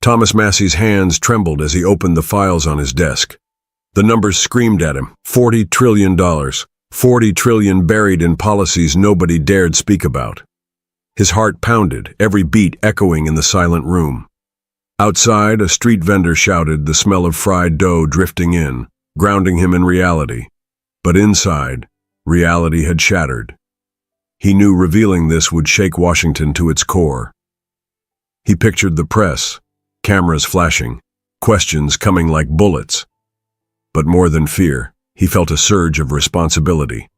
Thomas Massie's hands trembled as he opened the files on his desk. The numbers screamed at him. $40 trillion. $40 trillion buried in policies nobody dared speak about. His heart pounded, every beat echoing in the silent room. Outside, a street vendor shouted, the smell of fried dough drifting in, grounding him in reality. But inside, reality had shattered. He knew revealing this would shake Washington to its core. He pictured the press, cameras flashing, questions coming like bullets. But more than fear, he felt a surge of responsibility.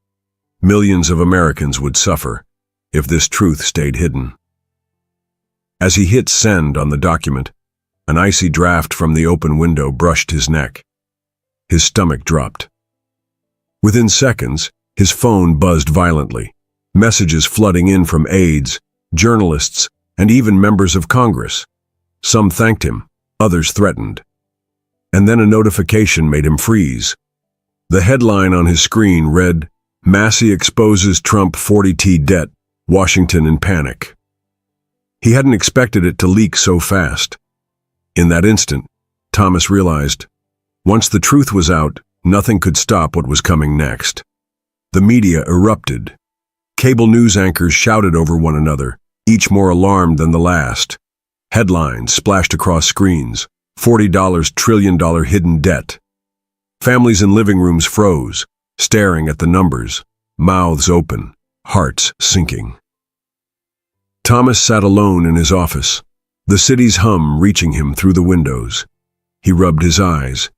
Millions of Americans would suffer if this truth stayed hidden. As he hit send on the document, an icy draft from the open window brushed his neck. His stomach dropped. Within seconds, his phone buzzed violently, messages flooding in from aides, journalists, and even members of Congress. Some thanked him, others threatened. And then a notification made him freeze. The headline on his screen read, Massie exposes Trump 40T debt, Washington in panic. He hadn't expected it to leak so fast. In that instant, Thomas realized, once the truth was out, nothing could stop what was coming next. The media erupted. Cable news anchors shouted over one another, each more alarmed than the last. Headlines splashed across screens, $40 trillion hidden debt. Families in living rooms froze, staring at the numbers, mouths open, hearts sinking. Thomas sat alone in his office, the city's hum reaching him through the windows. He rubbed his eyes.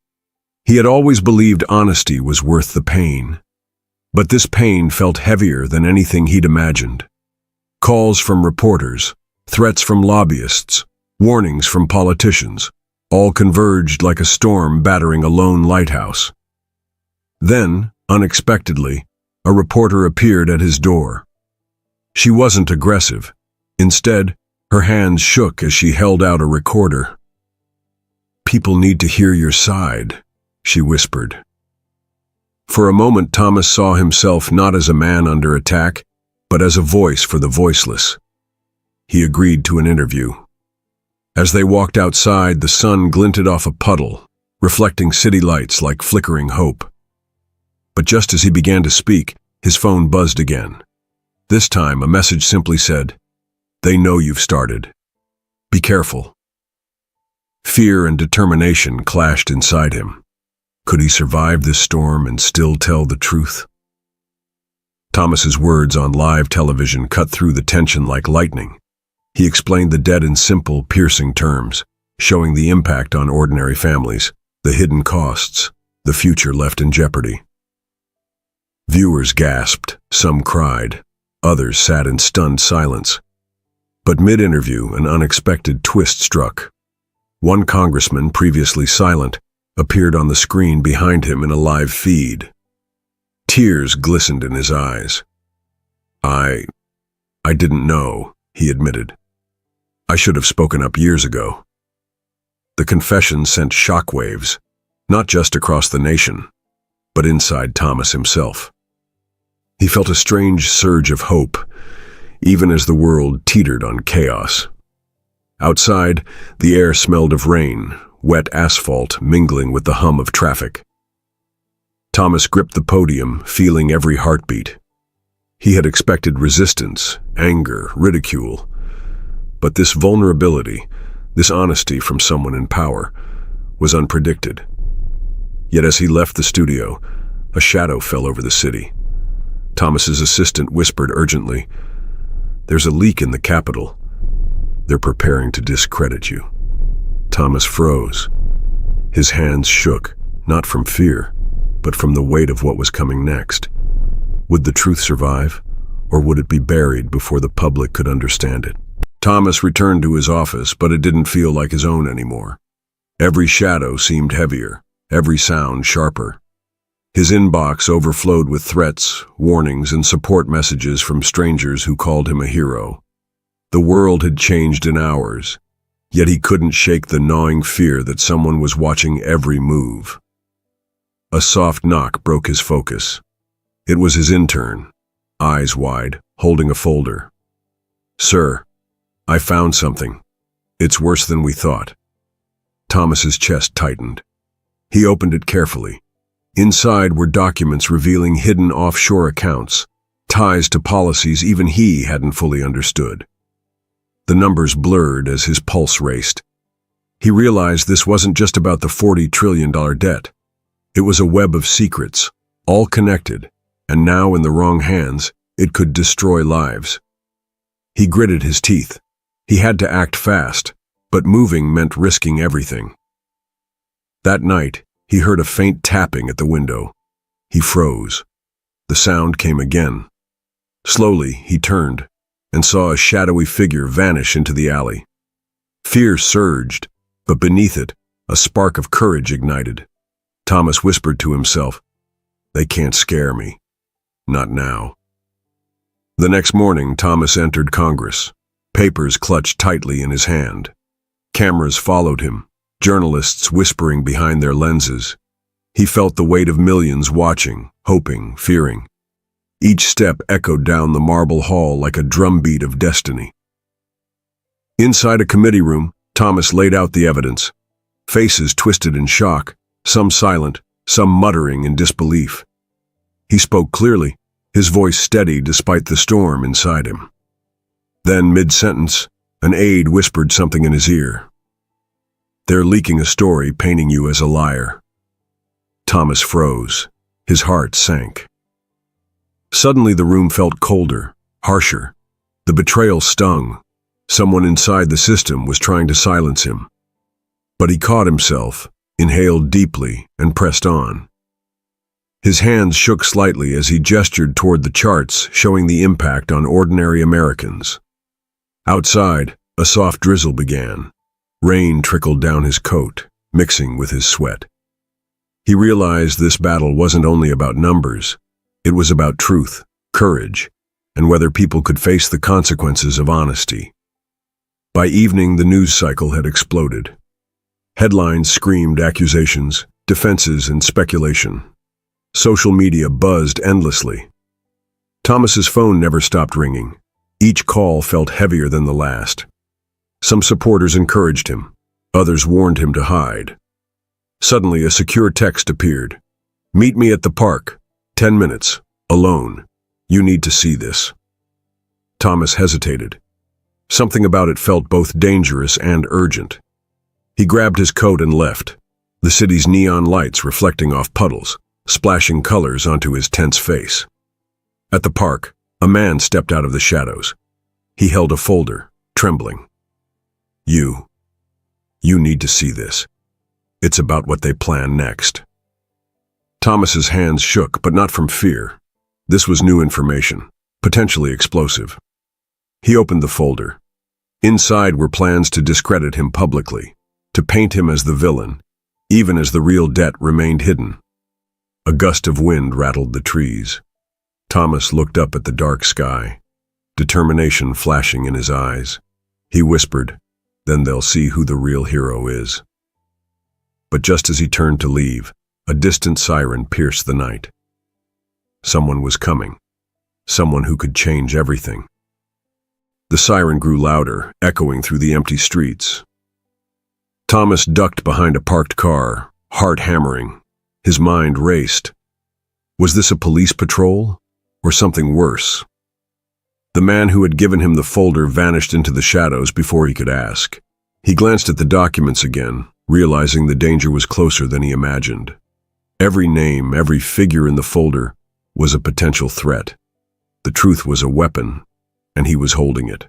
He had always believed honesty was worth the pain. But this pain felt heavier than anything he'd imagined. Calls from reporters, threats from lobbyists, warnings from politicians, all converged like a storm battering a lone lighthouse. Then, unexpectedly, a reporter appeared at his door. She wasn't aggressive. Instead, her hands shook as she held out a recorder. "People need to hear your side," she whispered. For a moment, Thomas saw himself not as a man under attack, but as a voice for the voiceless. He agreed to an interview. As they walked outside, the sun glinted off a puddle, reflecting city lights like flickering hope. But just as he began to speak, his phone buzzed again. This time, a message simply said, "They know you've started. Be careful." Fear and determination clashed inside him. Could he survive this storm and still tell the truth? Thomas's words on live television cut through the tension like lightning. He explained the debt in simple, piercing terms, showing the impact on ordinary families, the hidden costs, the future left in jeopardy. Viewers gasped, some cried, others sat in stunned silence. But mid-interview, an unexpected twist struck. One congressman, previously silent, appeared on the screen behind him in a live feed. Tears glistened in his eyes. I didn't know," he admitted. "I should have spoken up years ago." The confession sent shockwaves, not just across the nation, but inside Thomas himself. He felt a strange surge of hope, even as the world teetered on chaos. Outside, the air smelled of rain, wet asphalt mingling with the hum of traffic. Thomas gripped the podium, feeling every heartbeat. He had expected resistance, anger, ridicule. But this vulnerability, this honesty from someone in power, was unpredicted. Yet as he left the studio, a shadow fell over the city. Thomas's assistant whispered urgently, "There's a leak in the Capitol. They're preparing to discredit you." Thomas froze. His hands shook, not from fear, but from the weight of what was coming next. Would the truth survive, or would it be buried before the public could understand it? Thomas returned to his office, but it didn't feel like his own anymore. Every shadow seemed heavier, every sound sharper. His inbox overflowed with threats, warnings, and support messages from strangers who called him a hero. The world had changed in hours, yet he couldn't shake the gnawing fear that someone was watching every move. A soft knock broke his focus. It was his intern, eyes wide, holding a folder. "Sir, I found something. It's worse than we thought." Thomas's chest tightened. He opened it carefully. Inside were documents revealing hidden offshore accounts, ties to policies even he hadn't fully understood. The numbers blurred as his pulse raced. He realized this wasn't just about the $40 trillion debt. It was a web of secrets, all connected, and now in the wrong hands, it could destroy lives. He gritted his teeth. He had to act fast, but moving meant risking everything. That night, he heard a faint tapping at the window. He froze. The sound came again. Slowly, he turned and saw a shadowy figure vanish into the alley. Fear surged, but beneath it, a spark of courage ignited. Thomas whispered to himself, "They can't scare me. Not now." The next morning, Thomas entered Congress, papers clutched tightly in his hand. Cameras followed him, journalists whispering behind their lenses. He felt the weight of millions watching, hoping, fearing. Each step echoed down the marble hall like a drumbeat of destiny. Inside a committee room, Thomas laid out the evidence. Faces twisted in shock, some silent, some muttering in disbelief. He spoke clearly, his voice steady despite the storm inside him. Then, mid-sentence, an aide whispered something in his ear. "They're leaking a story painting you as a liar." Thomas froze. His heart sank. Suddenly the room felt colder, harsher. The betrayal stung. Someone inside the system was trying to silence him. But he caught himself, inhaled deeply, and pressed on. His hands shook slightly as he gestured toward the charts showing the impact on ordinary Americans. Outside, a soft drizzle began. Rain trickled down his coat, mixing with his sweat. He realized this battle wasn't only about numbers. It was about truth, courage, and whether people could face the consequences of honesty. By evening, the news cycle had exploded. Headlines screamed accusations, defenses, and speculation. Social media buzzed endlessly. Thomas's phone never stopped ringing. Each call felt heavier than the last. Some supporters encouraged him. Others warned him to hide. Suddenly, a secure text appeared. "Meet me at the park. 10 minutes. Alone. You need to see this." Thomas hesitated. Something about it felt both dangerous and urgent. He grabbed his coat and left, the city's neon lights reflecting off puddles, splashing colors onto his tense face. At the park, a man stepped out of the shadows. He held a folder, trembling. You need to see this. It's about what they plan next." Thomas's hands shook, but not from fear. This was new information, potentially explosive. He opened the folder. Inside were plans to discredit him publicly, to paint him as the villain, even as the real debt remained hidden. A gust of wind rattled the trees. Thomas looked up at the dark sky, determination flashing in his eyes. He whispered, "Then they'll see who the real hero is." But just as he turned to leave, a distant siren pierced the night. Someone was coming. Someone who could change everything. The siren grew louder, echoing through the empty streets. Thomas ducked behind a parked car, heart hammering. His mind raced. Was this a police patrol, or something worse? The man who had given him the folder vanished into the shadows before he could ask. He glanced at the documents again, realizing the danger was closer than he imagined. Every name, every figure in the folder was a potential threat. The truth was a weapon, and he was holding it.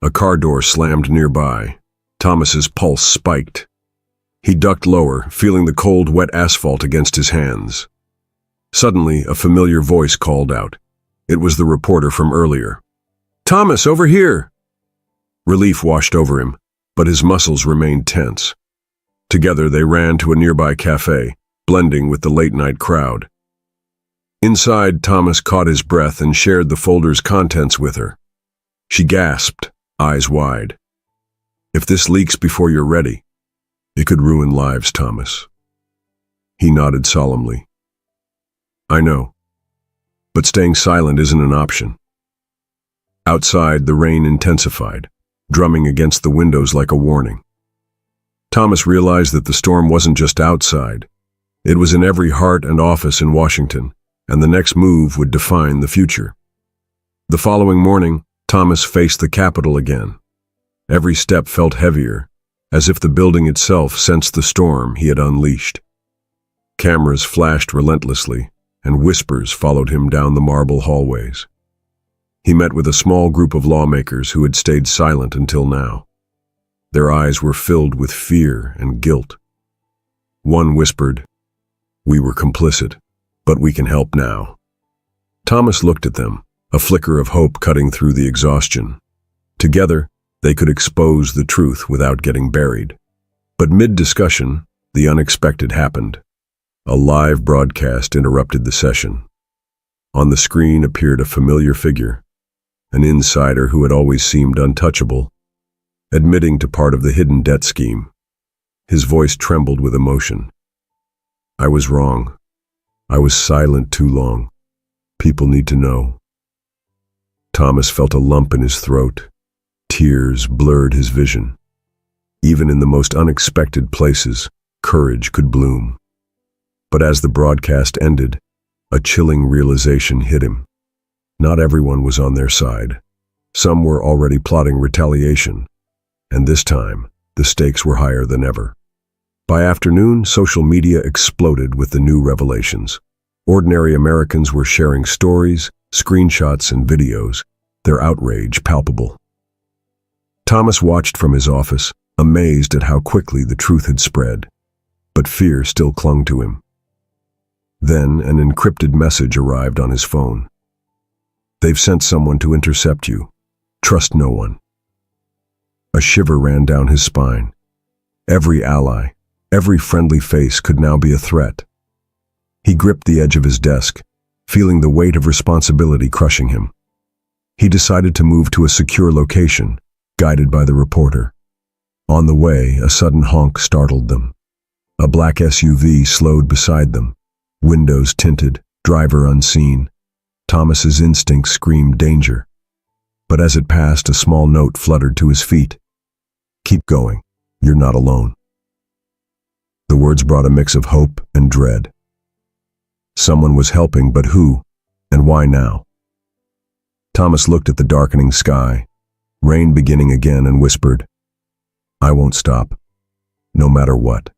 A car door slammed nearby. Thomas's pulse spiked. He ducked lower, feeling the cold, wet asphalt against his hands. Suddenly, a familiar voice called out. It was the reporter from earlier. "Thomas, over here!" Relief washed over him, but his muscles remained tense. Together, they ran to a nearby cafe, blending with the late-night crowd. Inside, Thomas caught his breath and shared the folder's contents with her. She gasped, eyes wide. "If this leaks before you're ready, it could ruin lives, Thomas." He nodded solemnly. "I know, but staying silent isn't an option." Outside, the rain intensified, drumming against the windows like a warning. Thomas realized that the storm wasn't just outside. It was in every heart and office in Washington, and the next move would define the future. The following morning, Thomas faced the Capitol again. Every step felt heavier, as if the building itself sensed the storm he had unleashed. Cameras flashed relentlessly, and whispers followed him down the marble hallways. He met with a small group of lawmakers who had stayed silent until now. Their eyes were filled with fear and guilt. One whispered, "We were complicit, but we can help now." Thomas looked at them, a flicker of hope cutting through the exhaustion. Together, they could expose the truth without getting buried. But mid-discussion, the unexpected happened. A live broadcast interrupted the session. On the screen appeared a familiar figure, an insider who had always seemed untouchable, admitting to part of the hidden debt scheme. His voice trembled with emotion. "I was wrong. I was silent too long. People need to know." Thomas felt a lump in his throat. Tears blurred his vision. Even in the most unexpected places, courage could bloom. But as the broadcast ended, a chilling realization hit him. Not everyone was on their side. Some were already plotting retaliation, and this time, the stakes were higher than ever. By afternoon, social media exploded with the new revelations. Ordinary Americans were sharing stories, screenshots, and videos, their outrage palpable. Thomas watched from his office, amazed at how quickly the truth had spread, but fear still clung to him. Then an encrypted message arrived on his phone. "They've sent someone to intercept you. Trust no one." A shiver ran down his spine. Every ally, every friendly face could now be a threat. He gripped the edge of his desk, feeling the weight of responsibility crushing him. He decided to move to a secure location, guided by the reporter. On the way, a sudden honk startled them. A black SUV slowed beside them, windows tinted, driver unseen. Thomas's instincts screamed danger. But as it passed, a small note fluttered to his feet. "Keep going. You're not alone." The words brought a mix of hope and dread. Someone was helping, but who, and why now? Thomas looked at the darkening sky, rain beginning again, and whispered, "I won't stop, no matter what."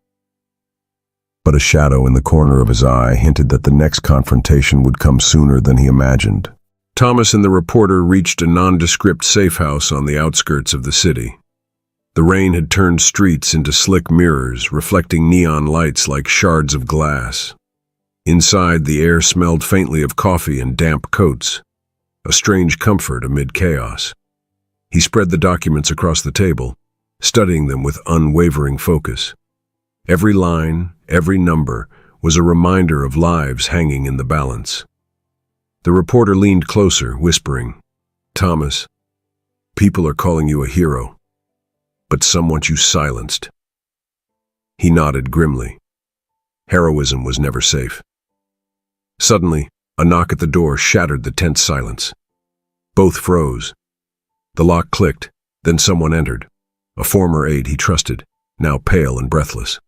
But a shadow in the corner of his eye hinted that the next confrontation would come sooner than he imagined. Thomas and the reporter reached a nondescript safe house on the outskirts of the city. The rain had turned streets into slick mirrors, reflecting neon lights like shards of glass. Inside, the air smelled faintly of coffee and damp coats, a strange comfort amid chaos. He spread the documents across the table, studying them with unwavering focus. Every line, every number, was a reminder of lives hanging in the balance. The reporter leaned closer, whispering, "Thomas, people are calling you a hero, but some want you silenced." He nodded grimly. Heroism was never safe. Suddenly, a knock at the door shattered the tense silence. Both froze. The lock clicked, then someone entered, a former aide he trusted, now pale and breathless.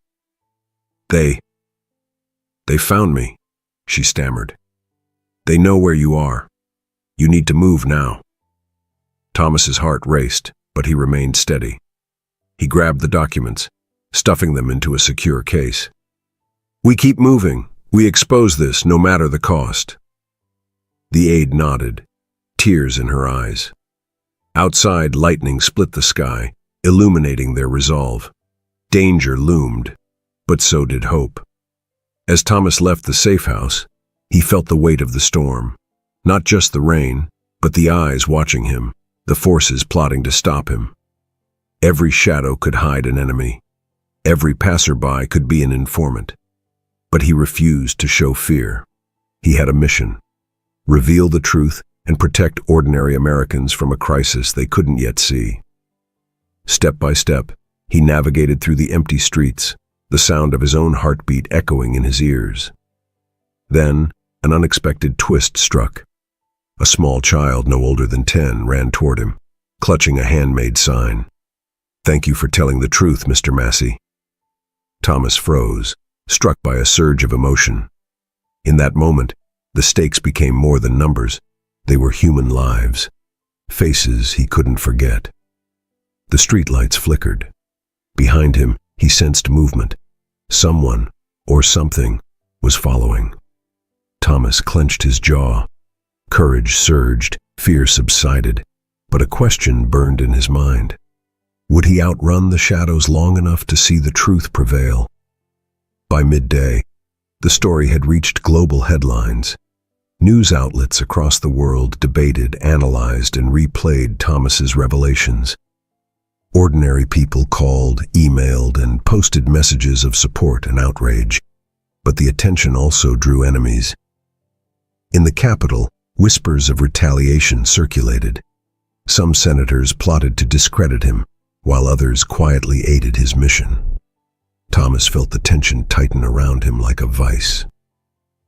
They found me," she stammered. "They know where you are. You need to move now." Thomas's heart raced, but he remained steady. He grabbed the documents, stuffing them into a secure case. "We keep moving. We expose this, no matter the cost." The aide nodded, tears in her eyes. Outside, lightning split the sky, illuminating their resolve. Danger loomed, but so did hope. As Thomas left the safe house, he felt the weight of the storm. Not just the rain, but the eyes watching him, the forces plotting to stop him. Every shadow could hide an enemy. Every passerby could be an informant. But he refused to show fear. He had a mission: reveal the truth and protect ordinary Americans from a crisis they couldn't yet see. Step by step, he navigated through the empty streets, the sound of his own heartbeat echoing in his ears. Then, an unexpected twist struck. A small child no older than 10 ran toward him, clutching a handmade sign. "Thank you for telling the truth, Mr. Massie. Thomas froze, struck by a surge of emotion. In that moment, the stakes became more than numbers. They were human lives, faces he couldn't forget. The streetlights flickered. Behind him, he sensed movement. Someone, or something, was following. Thomas clenched his jaw. Courage surged, fear subsided, but a question burned in his mind. Would he outrun the shadows long enough to see the truth prevail? By midday, the story had reached global headlines. News outlets across the world debated, analyzed, and replayed Thomas's revelations. Ordinary people called, emailed, and posted messages of support and outrage. But the attention also drew enemies. In the Capitol, whispers of retaliation circulated. Some senators plotted to discredit him, while others quietly aided his mission. Thomas felt the tension tighten around him like a vice.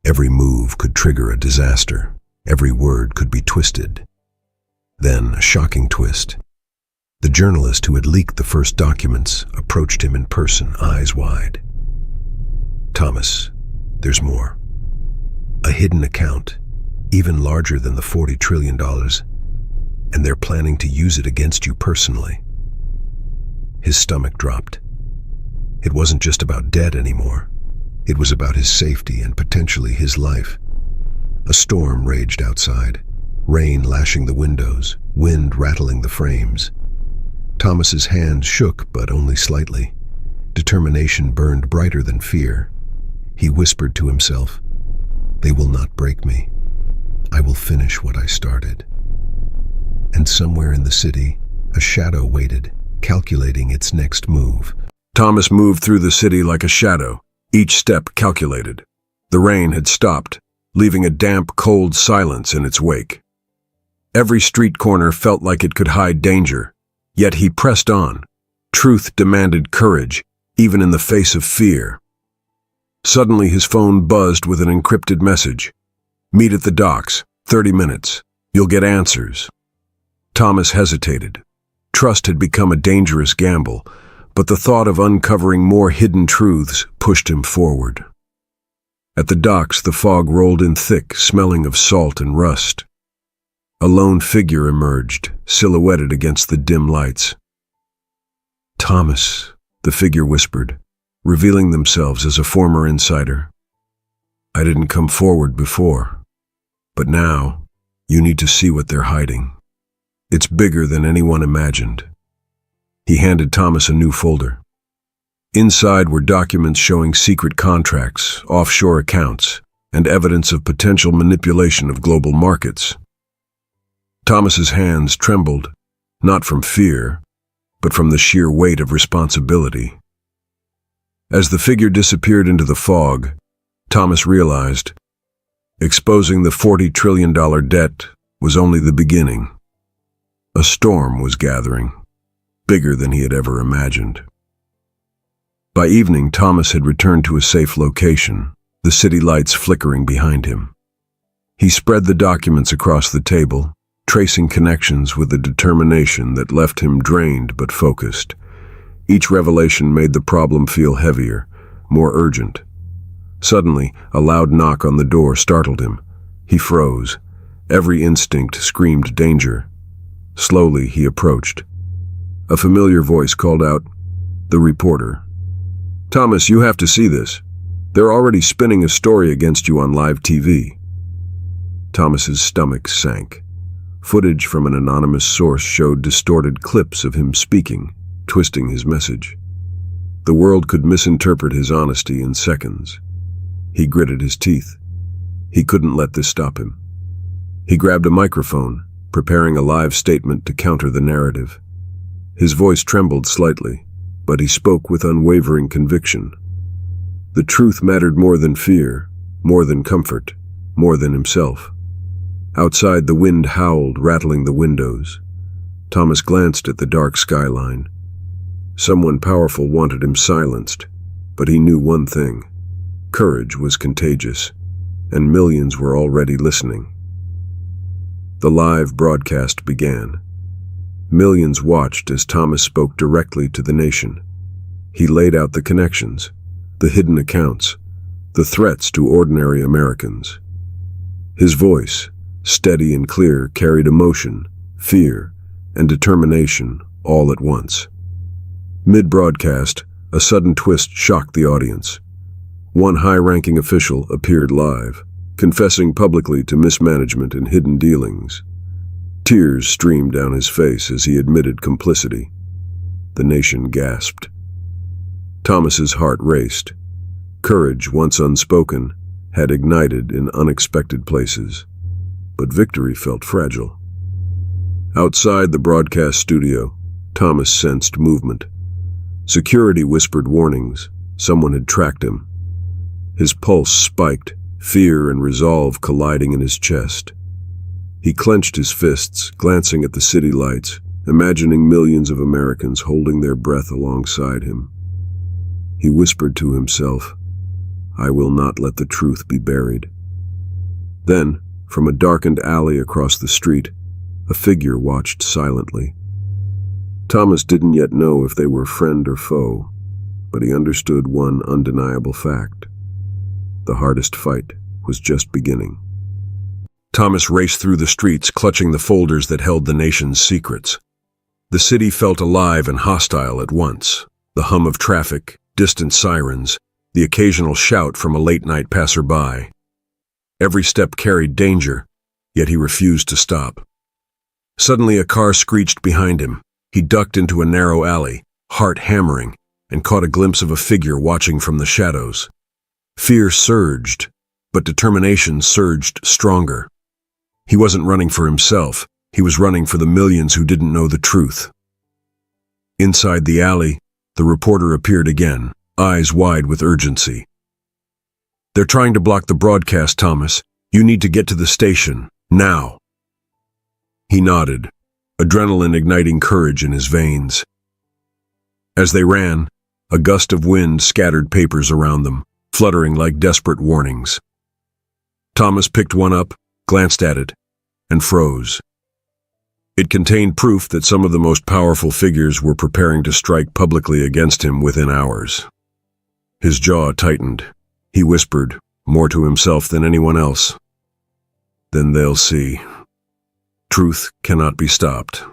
Every move could trigger a disaster. Every word could be twisted. Then, a shocking twist. The journalist who had leaked the first documents approached him in person, eyes wide. "Thomas, there's more. A hidden account, even larger than the $40 trillion, and they're planning to use it against you personally." His stomach dropped. It wasn't just about debt anymore. It was about his safety and potentially his life. A storm raged outside, rain lashing the windows, wind rattling the frames. Thomas's hands shook, but only slightly. Determination burned brighter than fear. He whispered to himself, "They will not break me. I will finish what I started." And somewhere in the city, a shadow waited, calculating its next move. Thomas moved through the city like a shadow, each step calculated. The rain had stopped, leaving a damp, cold silence in its wake. Every street corner felt like it could hide danger, yet he pressed on. Truth demanded courage, even in the face of fear. Suddenly his phone buzzed with an encrypted message. "Meet at the docks, 30 minutes. You'll get answers." Thomas hesitated. Trust had become a dangerous gamble, but the thought of uncovering more hidden truths pushed him forward. At the docks, the fog rolled in thick, smelling of salt and rust. A lone figure emerged, silhouetted against the dim lights. "Thomas," the figure whispered, revealing themselves as a former insider. "I didn't come forward before, but now you need to see what they're hiding. It's bigger than anyone imagined." He handed Thomas a new folder. Inside were documents showing secret contracts, offshore accounts, and evidence of potential manipulation of global markets. Thomas's hands trembled, not from fear, but from the sheer weight of responsibility. As the figure disappeared into the fog, Thomas realized exposing the $40 trillion debt was only the beginning. A storm was gathering, bigger than he had ever imagined. By evening, Thomas had returned to a safe location, the city lights flickering behind him. He spread the documents across the table, tracing connections with a determination that left him drained but focused. Each revelation made the problem feel heavier, more urgent. Suddenly, a loud knock on the door startled him. He froze. Every instinct screamed danger. Slowly, he approached. A familiar voice called out, "The reporter." "Thomas, you have to see this. They're already spinning a story against you on live TV." Thomas's stomach sank. Footage from an anonymous source showed distorted clips of him speaking, twisting his message. The world could misinterpret his honesty in seconds. He gritted his teeth. He couldn't let this stop him. He grabbed a microphone, preparing a live statement to counter the narrative. His voice trembled slightly, but he spoke with unwavering conviction. The truth mattered more than fear, more than comfort, more than himself. Outside, the wind howled, rattling the windows. Thomas glanced at the dark skyline. Someone powerful wanted him silenced, but he knew one thing. Courage was contagious, and millions were already listening. The live broadcast began. Millions watched as Thomas spoke directly to the nation. He laid out the connections, the hidden accounts, the threats to ordinary Americans. His voice, steady and clear, carried emotion, fear, and determination all at once. Mid-broadcast, a sudden twist shocked the audience. One high-ranking official appeared live, confessing publicly to mismanagement and hidden dealings. Tears streamed down his face as he admitted complicity. The nation gasped. Thomas's heart raced. Courage, once unspoken, had ignited in unexpected places, but victory felt fragile. Outside the broadcast studio, Thomas sensed movement. Security whispered warnings. Someone had tracked him. His pulse spiked, fear and resolve colliding in his chest. He clenched his fists, glancing at the city lights, imagining millions of Americans holding their breath alongside him. He whispered to himself, "I will not let the truth be buried." Then, from a darkened alley across the street, a figure watched silently. Thomas didn't yet know if they were friend or foe, but he understood one undeniable fact. The hardest fight was just beginning. Thomas raced through the streets, clutching the folders that held the nation's secrets. The city felt alive and hostile at once. The hum of traffic, distant sirens, the occasional shout from a late-night passerby. Every step carried danger, yet he refused to stop. Suddenly a car screeched behind him. He ducked into a narrow alley, heart hammering, and caught a glimpse of a figure watching from the shadows. Fear surged, but determination surged stronger. He wasn't running for himself. He was running for the millions who didn't know the truth. Inside the alley, the reporter appeared again, eyes wide with urgency. "They're trying to block the broadcast, Thomas. You need to get to the station, now." He nodded, adrenaline igniting courage in his veins. As they ran, a gust of wind scattered papers around them, fluttering like desperate warnings. Thomas picked one up, glanced at it, and froze. It contained proof that some of the most powerful figures were preparing to strike publicly against him within hours. His jaw tightened. He whispered, more to himself than anyone else, "Then they'll see. Truth cannot be stopped."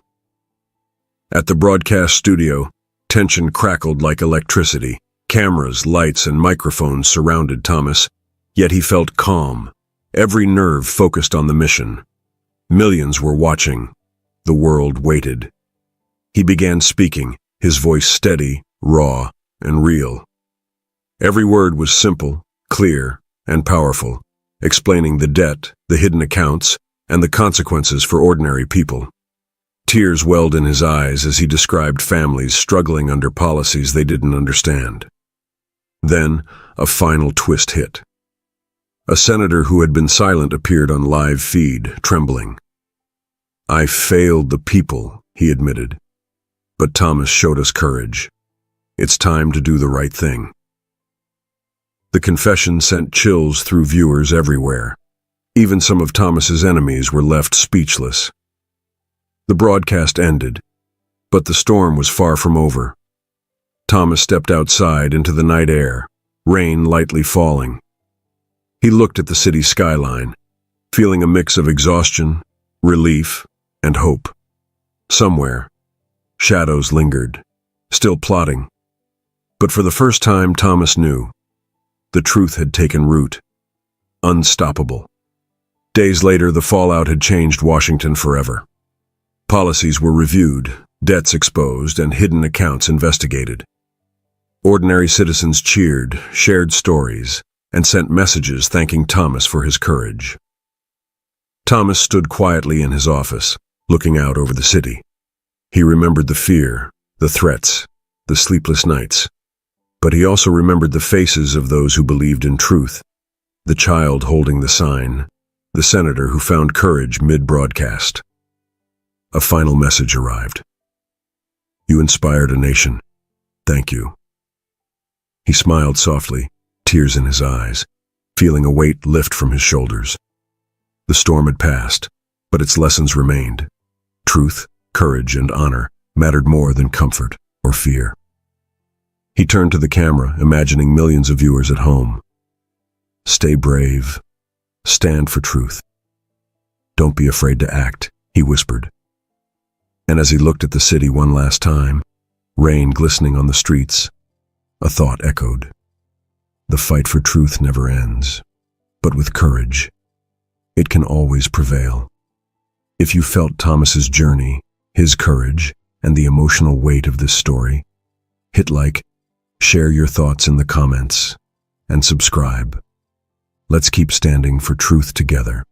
At the broadcast studio, tension crackled like electricity. Cameras, lights, and microphones surrounded Thomas, yet he felt calm, every nerve focused on the mission. Millions were watching. The world waited. He began speaking, his voice steady, raw, and real. Every word was simple, clear, and powerful, explaining the debt, the hidden accounts, and the consequences for ordinary people. Tears welled in his eyes as he described families struggling under policies they didn't understand. Then, a final twist hit. A senator who had been silent appeared on live feed, trembling. "I failed the people," he admitted. "But Thomas showed us courage. It's time to do the right thing." The confession sent chills through viewers everywhere. Even some of Thomas's enemies were left speechless. The broadcast ended, but the storm was far from over. Thomas stepped outside into the night air, rain lightly falling. He looked at the city skyline, feeling a mix of exhaustion, relief, and hope. Somewhere, shadows lingered, still plotting. But for the first time, Thomas knew. The truth had taken root. Unstoppable. Days later, the fallout had changed Washington forever. Policies were reviewed, debts exposed, and hidden accounts investigated. Ordinary citizens cheered, shared stories, and sent messages thanking Thomas for his courage. Thomas stood quietly in his office, looking out over the city. He remembered the fear, the threats, the sleepless nights. But he also remembered the faces of those who believed in truth, the child holding the sign, the senator who found courage mid-broadcast. A final message arrived. "You inspired a nation. Thank you." He smiled softly, tears in his eyes, feeling a weight lift from his shoulders. The storm had passed, but its lessons remained. Truth, courage, and honor mattered more than comfort or fear. He turned to the camera, imagining millions of viewers at home. Stay brave. Stand for truth. Don't be afraid to act, he whispered. And as he looked at the city one last time, rain glistening on the streets, a thought echoed. The fight for truth never ends, but with courage, it can always prevail. If you felt Thomas's journey, his courage, and the emotional weight of this story, hit like, share your thoughts in the comments, and subscribe. Let's keep standing for truth together.